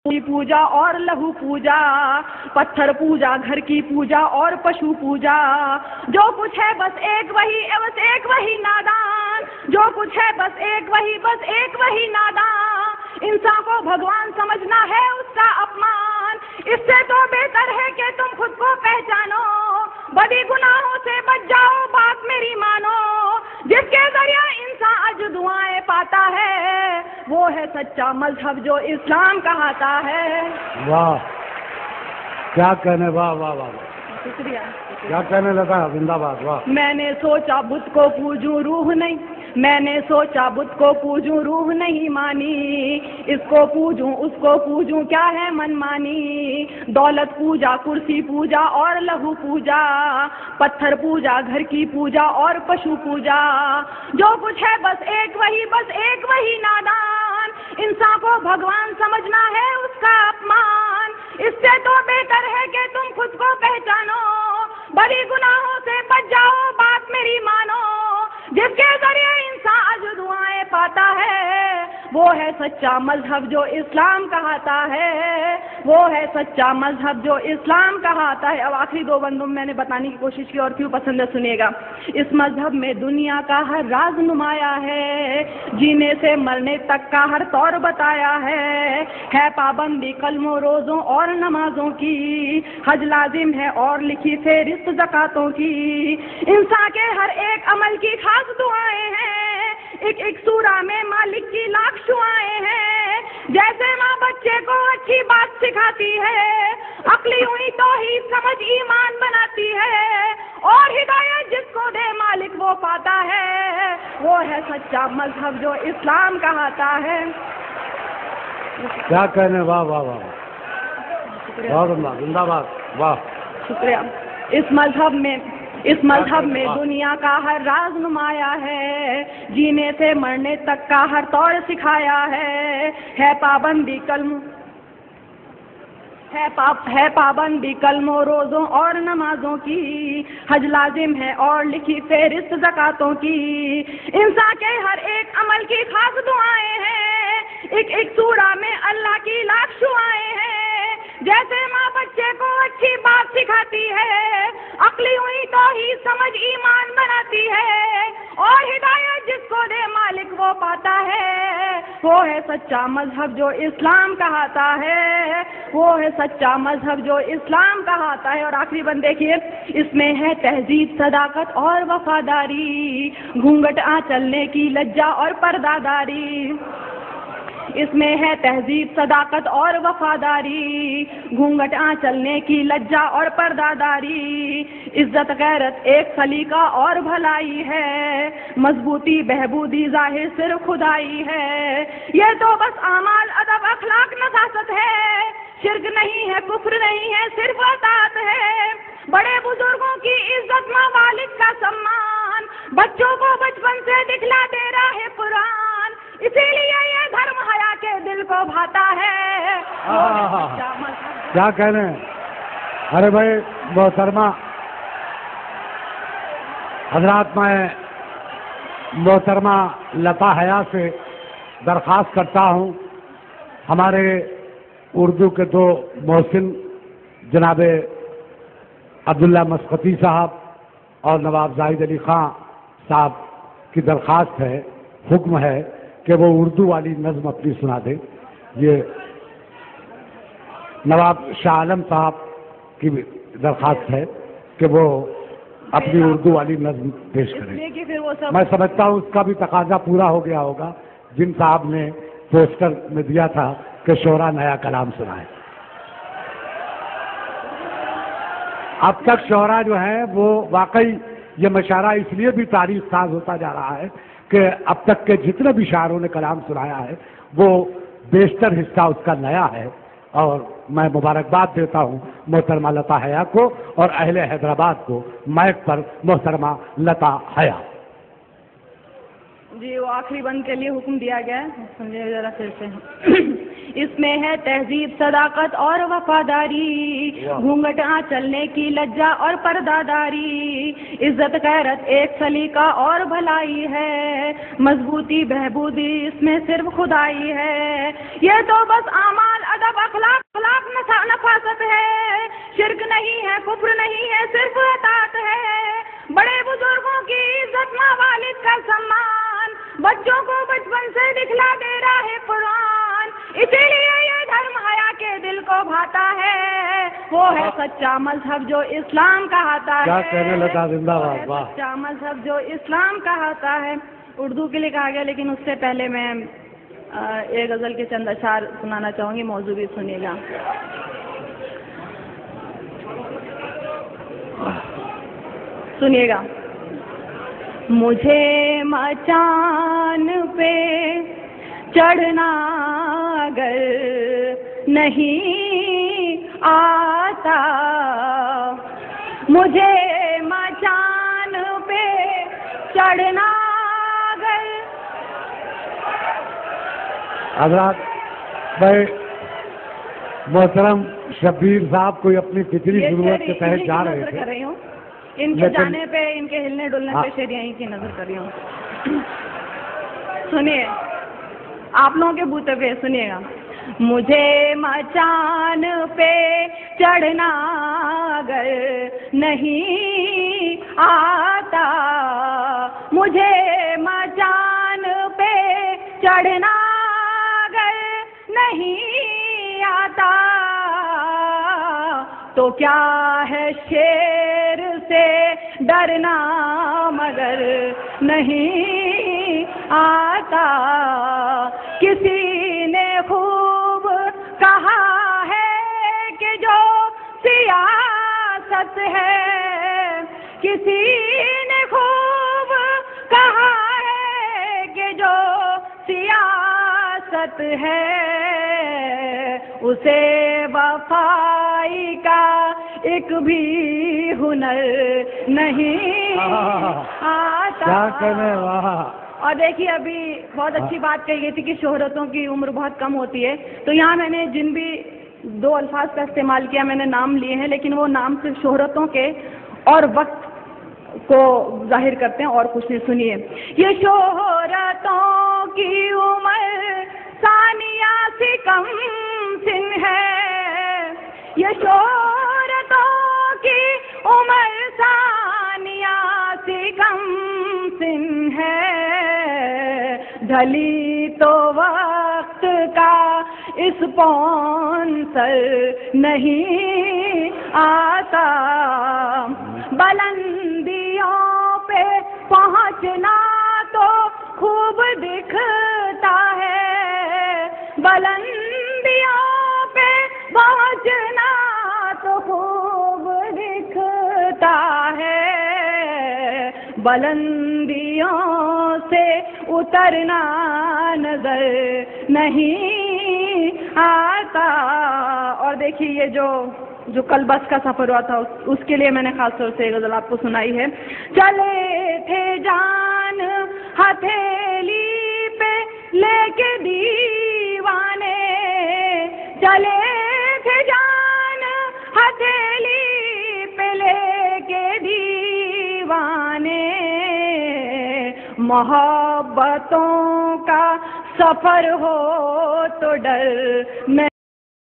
पूजा और लहू पूजा, पत्थर पूजा, घर की पूजा और पशु पूजा। जो कुछ है बस एक वही नादान, जो कुछ है बस एक वही नादान। इंसान को भगवान समझना है उसका अपमान, इससे तो बेहतर है कि तुम खुद को पहचानो, बड़ी गुनाहों से बच जाओ, बात मेरी मानो। जिसके जरिए इंसान आज दुआएं पाता है, वो है सच्चा मजहब जो इस्लाम कहता है। वाह क्या कहने, वाह वाह वाह, शुक्रिया। क्या कहने लगा, जिंदाबाद। वाह। मैंने सोचा बुत को पूजूं रूह नहीं, मैंने सोचा बुत को पूजूं रूह नहीं मानी, इसको पूजूं उसको पूजूं क्या है मनमानी। दौलत पूजा, कुर्सी पूजा और लहू पूजा, पत्थर पूजा, घर की पूजा और पशु पूजा। जो कुछ है बस एक वही नादान। इंसान को भगवान समझना है उसका अपमान, इससे तो बेहतर है कि तुम खुद को पहचानो, बड़ी गुनाहों से बच जाओ, बात मेरी मानो। जिसके जरिए इंसान आज दुआएं पाता है, वो है सच्चा मजहब जो इस्लाम कहता है, वो है सच्चा मजहब जो इस्लाम कहता है। अब आखिरी दो बंदों में मैंने बताने की कोशिश की और क्यों पसंद है सुनिएगा। इस मजहब में दुनिया का हर राज नुमाया है, जीने से मरने तक का हर तौर बताया है पाबंदी कलमों रोजों और नमाजों की, हज लाजिम है और लिखी फेरिस्त ज़कातों की। इंसान के हर एक अमल की खास दुआएं हैं, एक सूरा में मालिक की लाख दुआएं हैं। जैसे माँ बच्चे को अच्छी बात सिखाती है, अक्ली हुई तो ही समझ ईमान बनाती है, और हिदायत जिसको दे मालिक वो पाता है, वो है सच्चा मजहब जो इस्लाम कहता है। क्या कहने, वाह वाह वाह, जिंदाबाद। वाह शुक्रिया। इस मजहब में दुनिया का हर राज नुमाया है, जीने से मरने तक का हर तौर सिखाया है पाबंदी कलमों रोजों और नमाजों की, हज लाजिम है और लिखी फेरिस्त ज़कातों की। इंसान के हर एक अमल की खास दुआएं हैं, एक सूरा में अल्लाह की लाख दुआएं हैं। जैसे माँ बच्चे को अच्छी बात सिखाती है, अक्ली हुई तो ही समझ ईमान बनाती है, और हिदायत जिसको दे मालिक वो पाता है, वो है सच्चा मजहब जो इस्लाम कहता है, वो है सच्चा मजहब जो इस्लाम कहता है। और आखिरी बंद देखिए, इसमें है तहजीब, सदाकत और वफादारी, घूंघट आंचलने की लज्जा और पर्दादारी। इसमें है तहजीब, सदाकत और वफादारी, घूंघट आंचलने की लज्जा और पर्दादारी। इज्जत गैरत एक सलीका और भलाई है, मजबूती बहबूदी जाहिर सिर्फ खुदाई है। ये तो बस आमाल अदब अखलाक नज़ाकत है, शिर्क नहीं है कुफ्र नहीं है सिर्फ अतात है। बड़े बुजुर्गों की इज्जत, माँ वालिद का सम्मान, बच्चों को बचपन से दिखला दे रहा है कुरान, इसीलिए ये धर्म हया के दिल को भाता है। क्या कहने। अरे भाई मोहतरमा हजरात, मैं मोहतरमा लता हया से दरख्वास्त करता हूँ, हमारे उर्दू के दो मोहसिन जनाब अब्दुल्ला मस्कती साहब और नवाब जाहिद अली खां साहब की दरख्वास्त है, हुक्म है कि वो उर्दू वाली नज़्म अपनी सुना दें। ये नवाब शाह आलम साहब की दरख्वास्त है कि वो अपनी उर्दू वाली नज़्म पेश करें। मैं समझता हूँ उसका भी तकाजा पूरा हो गया होगा, जिन साहब ने पोस्टर में दिया था कि शोरा नया कलाम सुनाए। अब तक शोरा जो है वो वाकई ये मशारा इसलिए भी तारीख साज होता जा रहा है कि अब तक के जितने भी शायरों ने कलाम सुनाया है वो बेशतर हिस्सा उसका नया है। और मैं मुबारकबाद देता हूँ मोहतरमा लता हया को और अहले हैदराबाद को। माइक पर मोहतरमा लता हया। جی وہ آخری بند کے لیے حکم دیا گیا ہے، سمجھے ذرا پھر سے۔ اس میں ہے تہذیب، صداقت اور وفاداری، گھونگھٹ چلنے کی لجا اور پردہ داری، عزت غیرت ایک سلیقہ اور بھلائی ہے، مضبوطی بہبودی اس میں صرف خدائی ہے، یہ تو بس اعمال ادب اخلاق نفاست ہے، شرک نہیں ہے کفر نہیں ہے صرف اطاعت ہے، بڑے بزرگوں کی عزت ماں والد کا سمان، بچوں کو بچپن سے دکھلا دے رہا ہے قرآن، اسی لیے یہ دھرم حیا کے دل کو بھاتا ہے، وہ ہے سچا مذہب جو اسلام کہاتا ہے، کہنے لگا زندہ باد، واہ، سچا مذہب جو اسلام کہاتا ہے۔ اردو کے لیے کہا گیا، لیکن اس سے پہلے میں ایک غزل کے چند اشعار سنانا چاہوں گی، موضوع بھی سنیے گا۔ سنیے گا۔ مجھے مچان پہ چڑھنا اگر نہیں آتا، مجھے مچان پہ چڑھنا اگر، حضرات میں محترم شبیر صاحب کوئی اپنی فطری ضرورت کے تحت جا رہے تھے، کر رہی ہوں ان کے جانے پہ، ان کے ہلنے ڈلنے پہ شاید یہیں کی نظر کر رہی ہوں۔ سنیے آپ لوگوں کے بوتے پہ، سنیے گا۔ مجھے مچان پہ چڑھنا اگر نہیں آتا، مجھے مچان پہ چڑھنا اگر نہیں آتا، تو کیا ہے شیر سے ڈرنا مگر نہیں آتا، کسی نے خوب کہا ہے کہ جو سیاست ہے، کسی نے خوب کہا ہے کہ جو سیاست ہے، اسے وفائی کا ایک بھی ہنر نہیں آتا۔ کیا کہنے، واہ۔ اور دیکھیے ابھی بہت اچھی بات کہی گئی تھی کہ شہرتوں کی عمر بہت کم ہوتی ہے، تو یہاں میں نے جن بھی دو الفاظ کا استعمال کیا میں نے نام لیے ہیں، لیکن وہ نام صرف شہرتوں کے اور وقت کو ظاہر کرتے ہیں اور کچھ نہیں۔ سنیے، یہ شہرتوں کی عمر ثانیہ سے کم سن ہے، یہ شہرتوں کی عمر ثانیہ سے کم سن ہے، ڈھلی تو وقت کا اس پون سر نہیں آتا، بلندیوں پہ پہنچنا تو خوب دکھتا ہے، بلندیوں پہ پہنچنا تو خوب دکھتا ہے، بلندیوں سے اترنا نظر نہیں آتا۔ اور دیکھیے یہ جو کل بس کا سفر ہوا تھا اس کے لیے میں نے خاص طور سے غزل آپ کو سنائی ہے۔ چلے تھے جان ہتھیلی پہ لے کے دیوانے، چلے تھے جان ہتھیلی پہ لے کے دیوانے، محبتوں کا سفر ہو تو ڈر نہیں